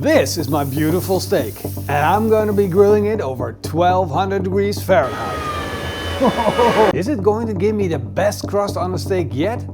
This is my beautiful steak, and I'm going to be grilling it over 1200 degrees Fahrenheit. Is it going to give me the best crust on the steak yet?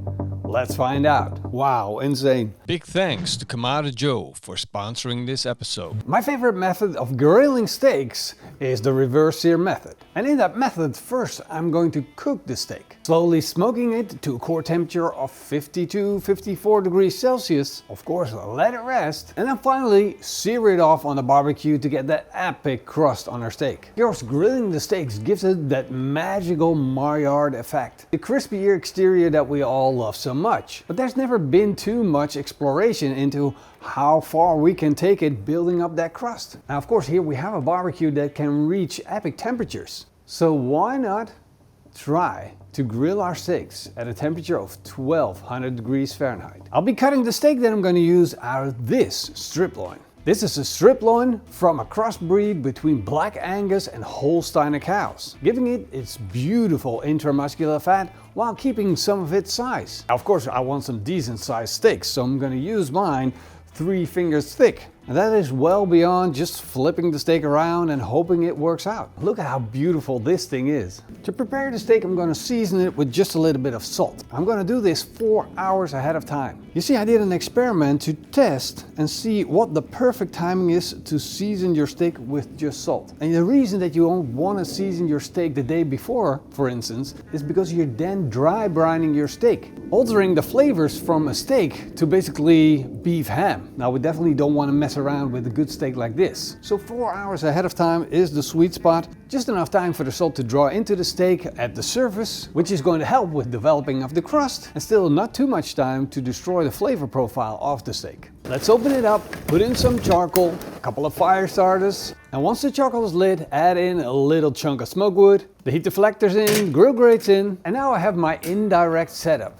Let's find out. Wow, insane. Big thanks to Kamado Joe for sponsoring this episode. My favorite method of grilling steaks is the reverse sear method. And in that method, first I'm going to cook the steak, slowly smoking it to a core temperature of 52-54 degrees Celsius. Of course, let it rest. And then finally sear it off on the barbecue to get that epic crust on our steak. Of course, grilling the steaks gives it that magical maillard effect. The crispy exterior that we all love so much. But there's never been too much exploration into how far we can take it building up that crust. Now of course here we have a barbecue that can reach epic temperatures. So why not try to grill our steaks at a temperature of 1200 degrees Fahrenheit. I'll be cutting the steak that I'm going to use out of this strip loin. This is a strip loin from a crossbreed between Black Angus and Holstein cows, giving it its beautiful intramuscular fat while keeping some of its size. Now, of course, I want some decent sized steaks, so I'm going to use mine 3 fingers thick. And that is well beyond just flipping the steak around and hoping it works out. Look at how beautiful this thing is. To prepare the steak, I'm going to season it with just a little bit of salt. I'm going to do this 4 hours ahead of time. You see, I did an experiment to test and see what the perfect timing is to season your steak with just salt. And the reason that you don't want to season your steak the day before, for instance, is because you're then dry brining your steak, altering the flavors from a steak to basically beef ham. Now, we definitely don't want to mess around with a good steak like this. So 4 hours ahead of time is the sweet spot. Just enough time for the salt to draw into the steak at the surface, which is going to help with developing of the crust, and still not too much time to destroy the flavor profile of the steak. Let's open it up, put in some charcoal, a couple of fire starters, and once the charcoal is lit, add in a little chunk of smoke wood, the heat deflectors in, grill grates in, and now I have my indirect setup.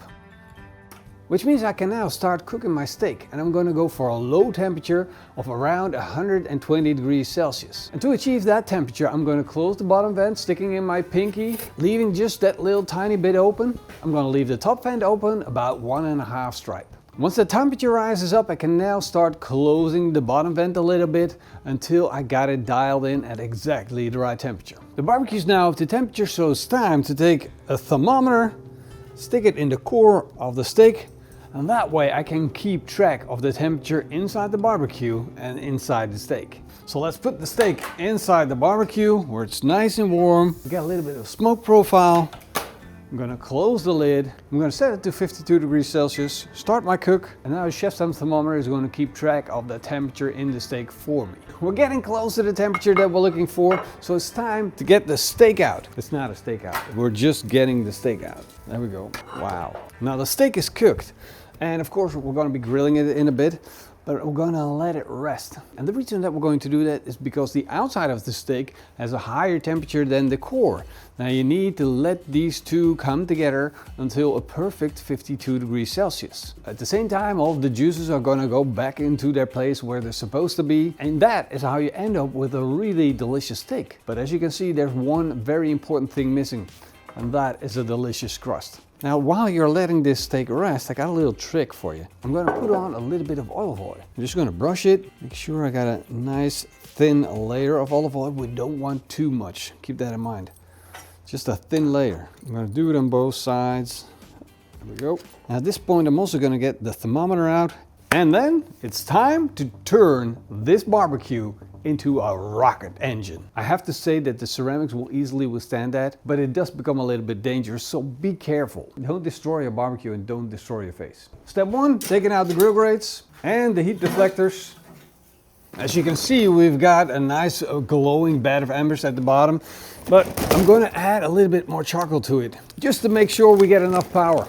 Which means I can now start cooking my steak, and I'm going to go for a low temperature of around 120 degrees Celsius. And to achieve that temperature, I'm going to close the bottom vent, sticking in my pinky, leaving just that little tiny bit open. I'm going to leave the top vent open about 1.5 stripe. Once the temperature rises up, I can now start closing the bottom vent a little bit until I got it dialed in at exactly the right temperature. The barbecue is now up to temperature, so it's time to take a thermometer, stick it in the core of the steak, and that way I can keep track of the temperature inside the barbecue and inside the steak. So let's put the steak inside the barbecue where it's nice and warm. We got a little bit of smoke profile. I'm gonna close the lid. I'm gonna set it to 52 degrees Celsius, start my cook, and now the chef's thermometer is going to keep track of the temperature in the steak for me. We're getting close to the temperature that we're looking for, so it's time to get the steak out. It's not a steak out, we're just getting the steak out. There we go. Wow. Now the steak is cooked. And of course we're going to be grilling it in a bit, but we're going to let it rest. And the reason that we're going to do that is because the outside of the steak has a higher temperature than the core. Now you need to let these two come together until a perfect 52 degrees Celsius. At the same time, all of the juices are going to go back into their place where they're supposed to be. And that is how you end up with a really delicious steak. But as you can see, there's one very important thing missing, and that is a delicious crust. Now, while you're letting this steak rest, I got a little trick for you. I'm going to put on a little bit of olive oil. I'm just going to brush it, make sure I got a nice thin layer of olive oil. We don't want too much, keep that in mind. Just a thin layer. I'm going to do it on both sides. There we go. Now at this point, I'm also going to get the thermometer out. And then it's time to turn this barbecue into a rocket engine. I have to say that the ceramics will easily withstand that, but it does become a little bit dangerous, so be careful. Don't destroy your barbecue and don't destroy your face. Step 1, taking out the grill grates and the heat deflectors. As you can see, we've got a nice glowing bed of embers at the bottom, but I'm going to add a little bit more charcoal to it, just to make sure we get enough power.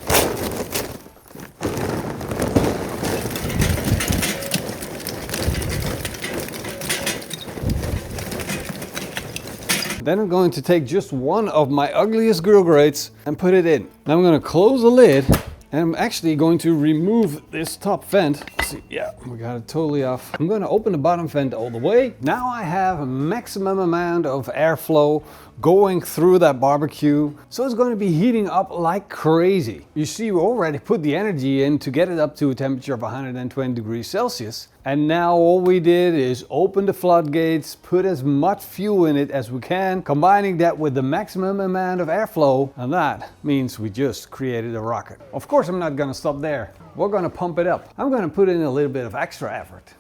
Then I'm going to take just one of my ugliest grill grates and put it in. Now I'm going to close the lid, and I'm actually going to remove this top vent. See, yeah, we got it totally off. I'm going to open the bottom vent all the way. Now I have a maximum amount of airflow going through that barbecue, so it's going to be heating up like crazy. You see, we already put the energy in to get it up to a temperature of 120 degrees Celsius. And now all we did is open the floodgates, put as much fuel in it as we can, combining that with the maximum amount of airflow, and that means we just created a rocket. Of course I'm not gonna stop there. We're gonna pump it up. I'm gonna put in a little bit of extra effort.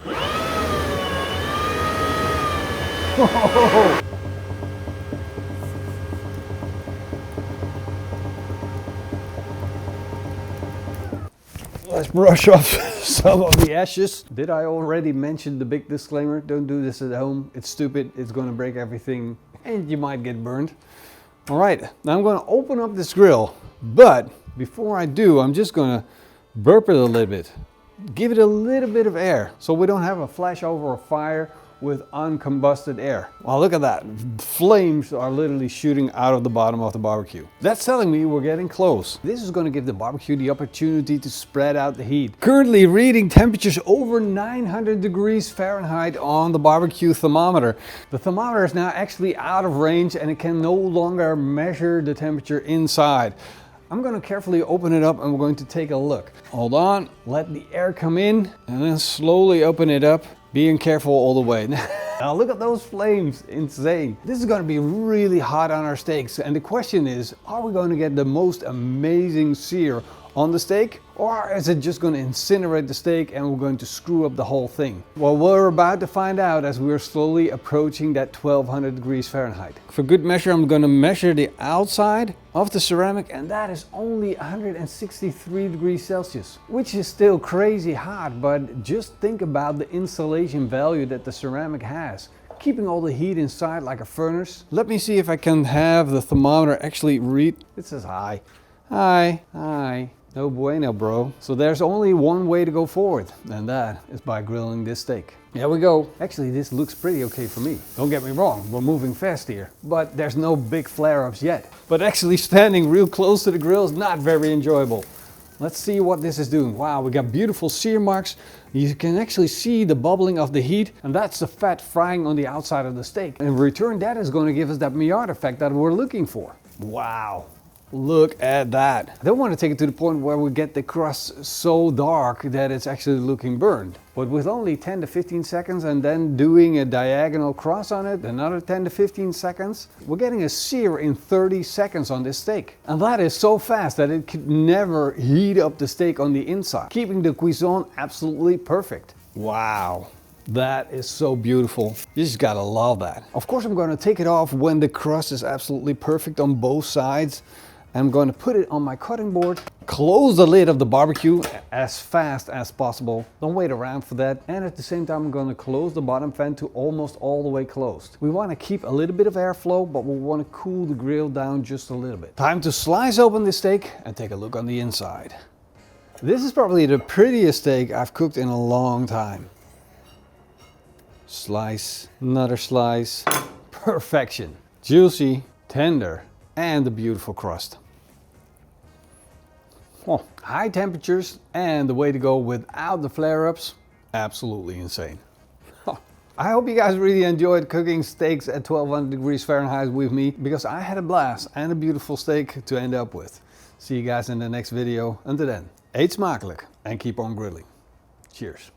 Let's brush off some of the ashes. Did I already mention the big disclaimer? Don't do this at home. It's stupid. It's going to break everything and you might get burned. All right, now I'm going to open up this grill. But before I do, I'm just going to burp it a little bit. Give it a little bit of air so we don't have a flash over a fire with uncombusted air. Well, look at that. Flames are literally shooting out of the bottom of the barbecue. That's telling me we're getting close. This is going to give the barbecue the opportunity to spread out the heat. Currently reading temperatures over 900 degrees Fahrenheit on the barbecue thermometer. The thermometer is now actually out of range and it can no longer measure the temperature inside. I'm going to carefully open it up and we're going to take a look. Hold on, let the air come in and then slowly open it up. Being careful all the way. Now look at those flames, insane. This is going to be really hot on our steaks. And the question is, are we going to get the most amazing sear on the steak? Or is it just going to incinerate the steak and we're going to screw up the whole thing? Well, we're about to find out as we're slowly approaching that 1200 degrees Fahrenheit. For good measure, I'm going to measure the outside of the ceramic and that is only 163 degrees Celsius, which is still crazy hot, but just think about the insulation value that the ceramic has, keeping all the heat inside like a furnace. Let me see if I can have the thermometer actually read. It says hi. Hi. No bueno, bro. So there's only one way to go forward, and that is by grilling this steak. Here we go. Actually, this looks pretty okay for me. Don't get me wrong, we're moving fast here, but there's no big flare-ups yet. But actually standing real close to the grill is not very enjoyable. Let's see what this is doing. Wow, we got beautiful sear marks. You can actually see the bubbling of the heat, and that's the fat frying on the outside of the steak. In return, that is going to give us that maillard effect that we're looking for. Wow. Look at that. I don't want to take it to the point where we get the crust so dark that it's actually looking burned. But with only 10 to 15 seconds and then doing a diagonal cross on it, another 10 to 15 seconds, we're getting a sear in 30 seconds on this steak. And that is so fast that it could never heat up the steak on the inside, keeping the cuisson absolutely perfect. Wow. That is so beautiful. You just gotta love that. Of course, I'm gonna take it off when the crust is absolutely perfect on both sides. I'm going to put it on my cutting board, close the lid of the barbecue as fast as possible. Don't wait around for that. And at the same time, I'm going to close the bottom fan to almost all the way closed. We want to keep a little bit of airflow, but we want to cool the grill down just a little bit. Time to slice open the steak and take a look on the inside. This is probably the prettiest steak I've cooked in a long time. Slice, another slice. Perfection. Juicy, tender, and a beautiful crust. Well, high temperatures and the way to go without the flare-ups, absolutely insane. I hope you guys really enjoyed cooking steaks at 1200 degrees Fahrenheit with me, because I had a blast and a beautiful steak to end up with. See you guys in the next video. Until then, eet smakelijk and keep on grilling. Cheers.